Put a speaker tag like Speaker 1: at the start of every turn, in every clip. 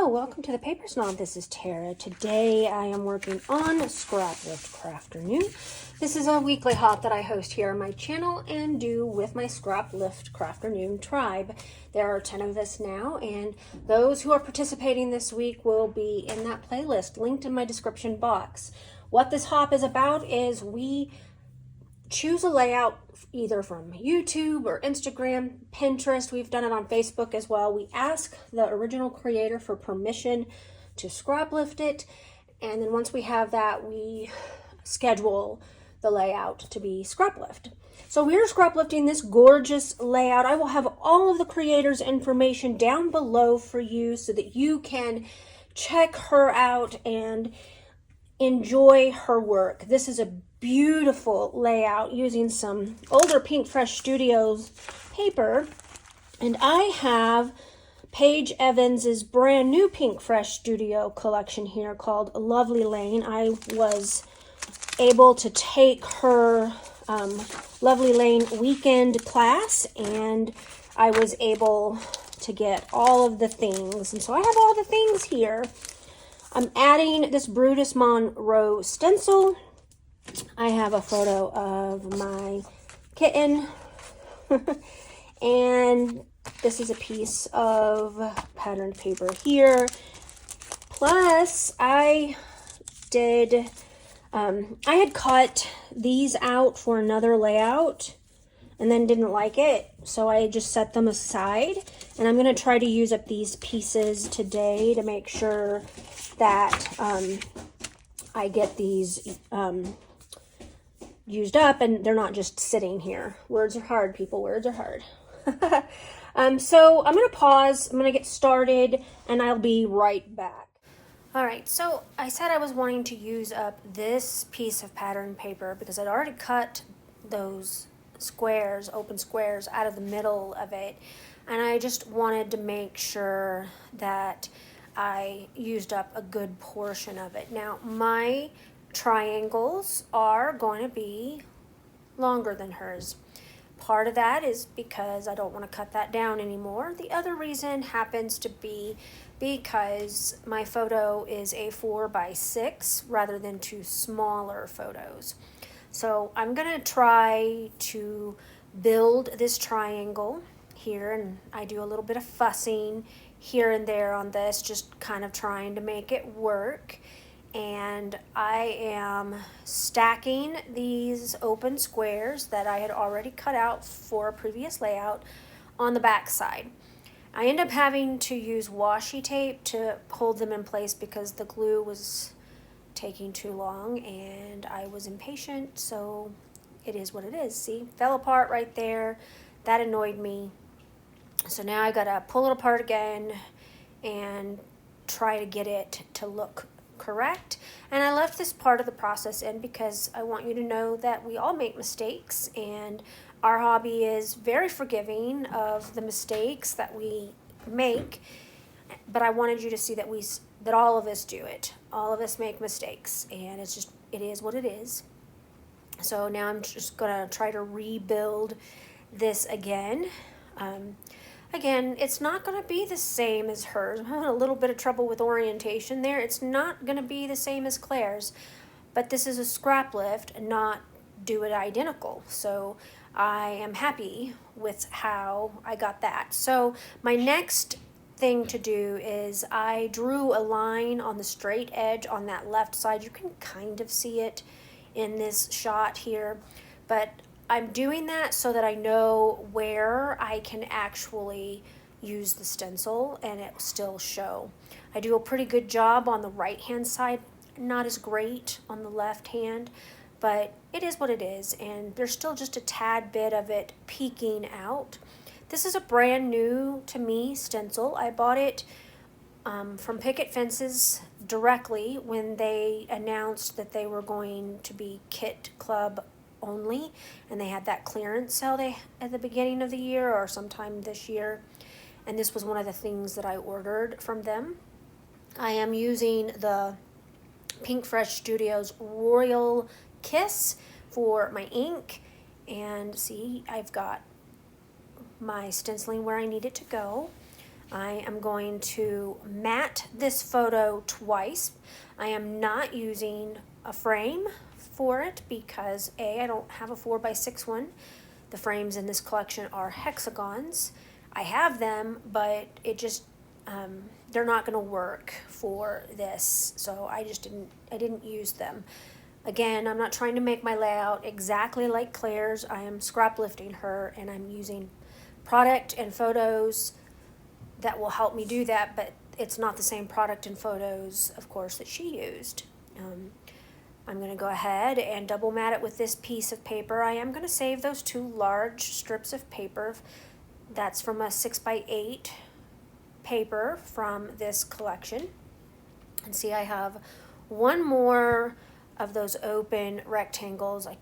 Speaker 1: welcome to the Paper Snob. This is Tara. Today I am working on Scraplift Crafternoon. This is a weekly hop that I host here on my channel and do with my Scraplift Crafternoon tribe. There are 10 of us now, and those who are participating this week will be in that playlist linked in my description box. What this hop is about is we choose a layout either from YouTube or Instagram, Pinterest. We've done it on Facebook as well. We ask the original creator for permission to scraplift it, and then once we have that, we schedule the layout to be scraplift. So we're scraplifting this gorgeous layout. I will have all of the creator's information down below for you so that you can check her out and enjoy her work. This is a beautiful layout using some older Pink Fresh Studios paper, and I have Paige Evans's brand new Pink Fresh Studio collection here called Lovely Lane. I was able to take her Lovely Lane weekend class, and I was able to get all of the things, and so I have all the things here. I'm adding this Brutus Monroe stencil. I have a photo of my kitten. And this is a piece of patterned paper here. Plus, I had cut these out for another layout and then didn't like it, so I just set them aside. And I'm going to try to use up these pieces today to make sure that I get these used up and they're not just sitting here. Words are hard, people. Words are hard. So I'm going to pause. I'm going to get started and I'll be right back. All right, so I said I was wanting to use up this piece of pattern paper because I'd already cut those squares, open squares, out of the middle of it. And I just wanted to make sure that I used up a good portion of it. Now, my triangles are going to be longer than hers. Part of that is because I don't want to cut that down anymore. The other reason happens to be because my photo is a 4x6 rather than two smaller photos. So I'm going to try to build this triangle here, and I do a little bit of fussing here and there on this, just kind of trying to make it work. And I am stacking these open squares that I had already cut out for a previous layout on the back side. I end up having to use washi tape to hold them in place because the glue was taking too long and I was impatient, so it is what it is. See, fell apart right there. That annoyed me. So now I gotta pull it apart again and try to get it to look correct. And I left this part of the process in because I want you to know that we all make mistakes, and our hobby is very forgiving of the mistakes that we make. But I wanted you to see that all of us do it. All of us make mistakes, and it is what it is. So now I'm just gonna try to rebuild this again. Again, it's not going to be the same as hers. I'm having a little bit of trouble with orientation there. It's not going to be the same as Claire's, but this is a scrap lift, not do it identical. So I am happy with how I got that. So my next thing to do is I drew a line on the straight edge on that left side. You can kind of see it in this shot here, but I'm doing that so that I know where I can actually use the stencil and it will still show. I do a pretty good job on the right hand side, not as great on the left hand, but it is what it is, and there's still just a tad bit of it peeking out. This is a brand new to me stencil. I bought it from Picket Fences directly when they announced that they were going to be Kit Club only, and they had that clearance sale at the beginning of the year or sometime this year, and this was one of the things that I ordered from them. I am using the Pink Fresh Studios Royal Kiss for my ink, and see, I've got my stenciling where I need it to go. I am going to mat this photo twice. I am not using a frame for it because I don't have a 4x6 one. The frames in this collection are hexagons. I have them, but it just, they're not gonna work for this, so I didn't use them. Again, I'm not trying to make my layout exactly like Claire's. I am scrap lifting her, and I'm using product and photos that will help me do that, but it's not the same product and photos, of course, that she used. I'm going to go ahead and double mat it with this piece of paper. I am going to save those 2 large strips of paper. That's from a 6x8 paper from this collection. And see, I have one more of those open rectangles. I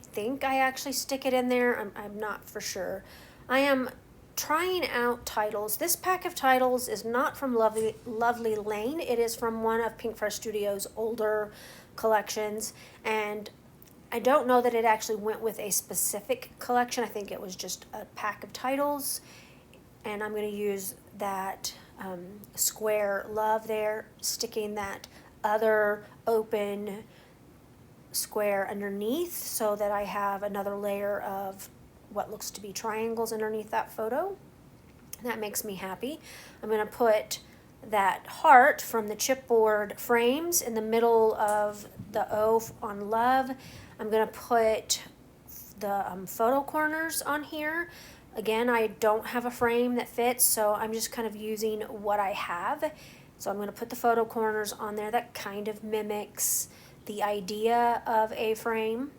Speaker 1: think I actually stick it in there. I'm not for sure. I am trying out titles. This pack of titles is not from Lovely Lane. It is from one of Pink Fresh Studios' older collections, and I don't know that it actually went with a specific collection. I think it was just a pack of titles, and I'm going to use that square love there, sticking that other open square underneath so that I have another layer of what looks to be triangles underneath that photo. That makes me happy. I'm going to put that heart from the chipboard frames in the middle of the O on love. I'm going to put the photo corners on here. Again, I don't have a frame that fits, so I'm just kind of using what I have. So I'm going to put the photo corners on there. That kind of mimics the idea of a frame.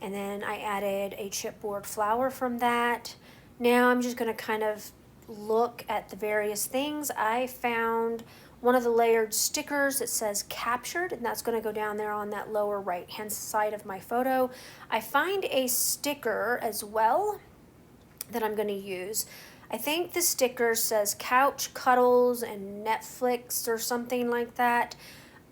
Speaker 1: And then I added a chipboard flower from that. Now I'm just going to kind of look at the various things. I found one of the layered stickers that says captured, and that's going to go down there on that lower right hand side of my photo. I find a sticker as well that I'm going to use. I think the sticker says couch cuddles and Netflix or something like that.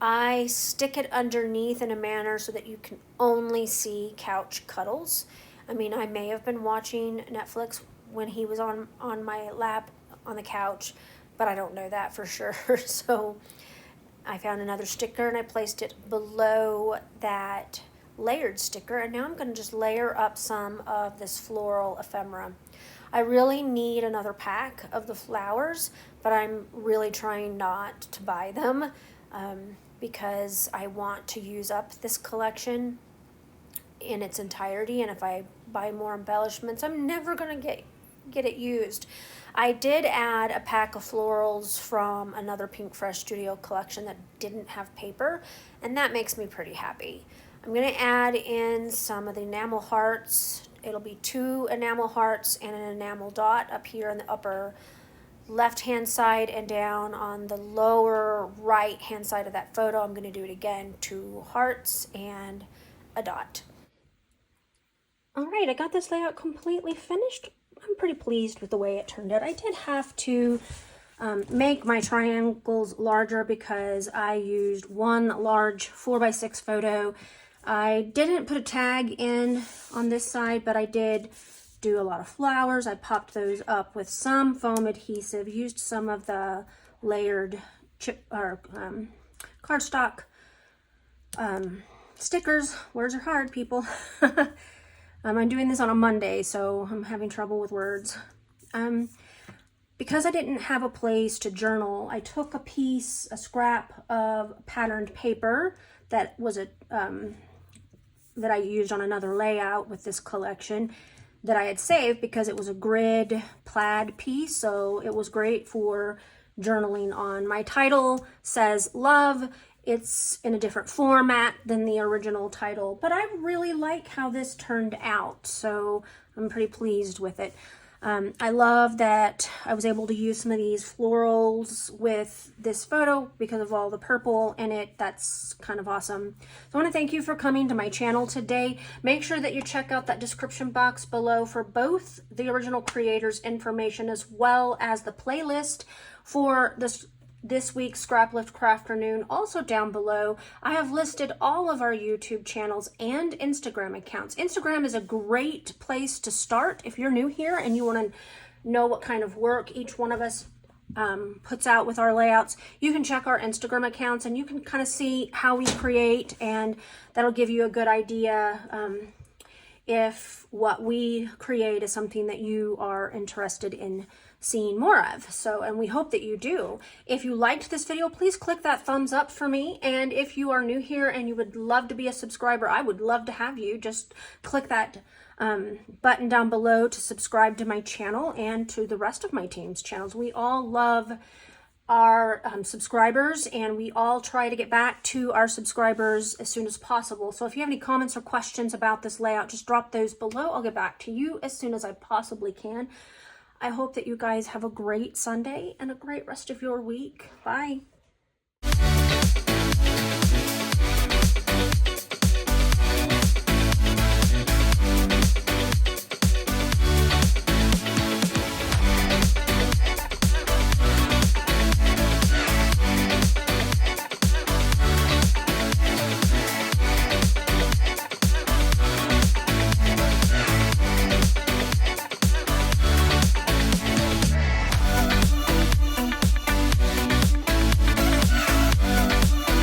Speaker 1: I stick it underneath in a manner so that you can only see couch cuddles. I mean, I may have been watching Netflix when he was on my lap on the couch, but I don't know that for sure. So I found another sticker and I placed it below that layered sticker, and now I'm going to just layer up some of this floral ephemera. I really need another pack of the flowers, but I'm really trying not to buy them because I want to use up this collection in its entirety, and if I buy more embellishments, I'm never going to get it used. I did add a pack of florals from another Pink Fresh Studio collection that didn't have paper, and that makes me pretty happy. I'm going to add in some of the enamel hearts. It'll be 2 enamel hearts and an enamel dot up here on the upper left hand side, and down on the lower right hand side of that photo I'm going to do it again, 2 hearts and a dot. Alright, I got this layout completely finished. I'm pretty pleased with the way it turned out. I did have to make my triangles larger because I used one large 4x6 photo. I didn't put a tag in on this side, but I did do a lot of flowers. I popped those up with some foam adhesive, used some of the layered chip or cardstock stickers. Words are hard, people. I'm doing this on a Monday, so I'm having trouble with words. Because I didn't have a place to journal, I took a scrap of patterned paper that was that I used on another layout with this collection that I had saved because it was a grid plaid piece, so it was great for journaling on. My title says love. It's in a different format than the original title, but I really like how this turned out, so I'm pretty pleased with it. I love that I was able to use some of these florals with this photo because of all the purple in it. That's kind of awesome. So I want to thank you for coming to my channel today. Make sure that you check out that description box below for both the original creators' information as well as the playlist for this week's Scraplift Crafternoon. Also down below, I have listed all of our YouTube channels and Instagram accounts. Instagram is a great place to start if you're new here and you want to know what kind of work each one of us puts out with our layouts, you can check our Instagram accounts and you can kind of see how we create, and that'll give you a good idea if what we create is something that you are interested in seeing more of. So, and we hope that you do. If you liked this video, please click that thumbs up for me. And if you are new here and you would love to be a subscriber, I would love to have you. Just click that button down below to subscribe to my channel and to the rest of my team's channels. We all love our subscribers, and we all try to get back to our subscribers as soon as possible. So if you have any comments or questions about this layout, just drop those below. I'll get back to you as soon as I possibly can. I hope that you guys have a great Sunday and a great rest of your week. Bye.